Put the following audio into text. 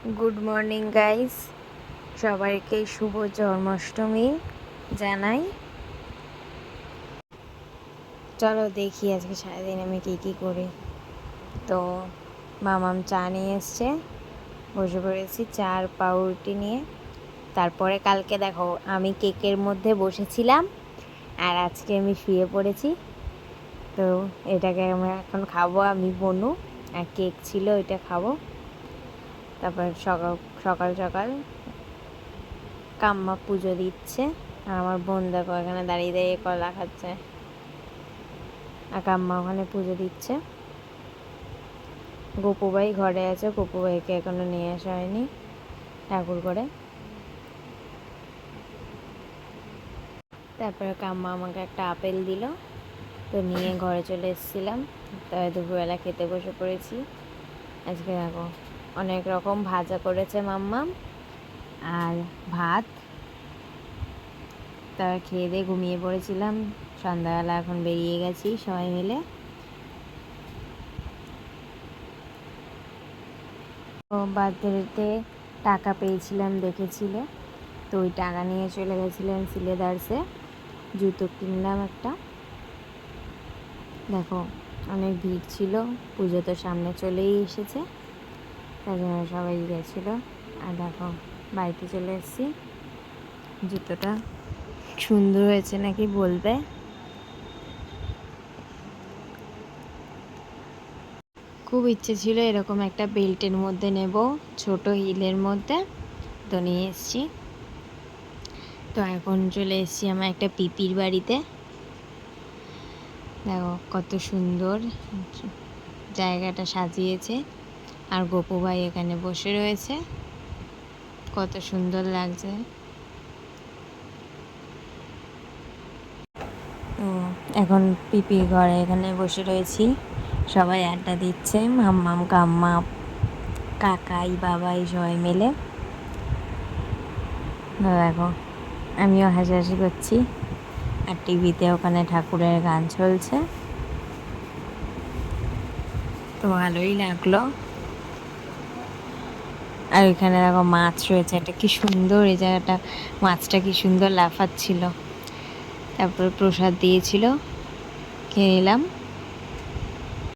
Good morning guys, সবাইকে শুভ জন্মাষ্টমী জানাই। চলো দেখি আজকে সারাদিন আমি কী করি। তো মামাম চা নিয়ে এসছে, বসে পড়েছি চা আর পাউরুটি নিয়ে। তারপরে কালকে দেখো আমি কেকের মধ্যে বসেছিলাম আর আজকে আমি শুয়ে পড়েছি। তো এটাকে আমরা এখন খাবো, আমি বনু, আর কেক ছিল এটা খাবো। তারপর সকাল সকাল সকাল কাম্মা পুজো দিচ্ছে আর আমার বোন দেখো এখানে দাঁড়িয়ে দাঁড়িয়ে কলা খাচ্ছে, আর কাম্মা ওখানে পুজো দিচ্ছে। গোপুভাই ঘরে আছে, গোপুভাইকে এখনো নিয়ে আসা হয়নি ঠাকুর করে। তারপরে কাম্মা আমাকে একটা আপেল দিল, তো নিয়ে ঘরে চলে এসেছিলাম। তবে দুপুরবেলা খেতে বসে পড়েছি। আজকে দেখো অনেক রকম ভাজা করেছে মাম্মা আর ভাত। তার খেয়ে দিয়ে ঘুমিয়ে পড়েছিলাম। সন্ধ্যাবেলা এখন বেরিয়ে গেছি সবাই মিলে। বার্থডেতে টাকা পেয়েছিলাম দেখেছিলে, তো ওই টাকা নিয়ে চলে গেছিলাম সিলেদার্সে, জুতো কিনলাম একটা। দেখো অনেক ভিড় ছিল, পুজো তো সামনে চলেই এসেছে, তাই জন্য সবাই গেছিলো। আর দেখো বাড়িতে চলে এসেছি। জুতোটা সুন্দর হয়েছে নাকি বলবে। খুব ইচ্ছে ছিল এরকম একটা বেল্টের মধ্যে নেব, ছোট হিলের মধ্যে, তো নিয়ে এসেছি। তো এখন চলে এসেছি আমার একটা পিপির বাড়িতে। দেখো কত সুন্দর জায়গাটা সাজিয়েছে, আর গোপু ভাই এখানে বসে রয়েছে, কত সুন্দর লাগছে। এখন পিপির ঘরে এখানে বসে রয়েছি, সবাই আড্ডা দিচ্ছে, মাম্মাম কাম্মা কাকাই বাবাই সবাই মিলে। দেখো আমিও হাসাহাসি করছি, আর টিভিতে ওখানে ঠাকুরের গান চলছে, তো ভালোই লাগলো। আর ওইখানে দেখো মাছ রয়েছে, এটা কি সুন্দর, এই জায়গাটা মাছটা কি সুন্দর লাফাচ্ছিল। তারপর প্রসাদ দিয়েছিল, খেয়ে নিলাম।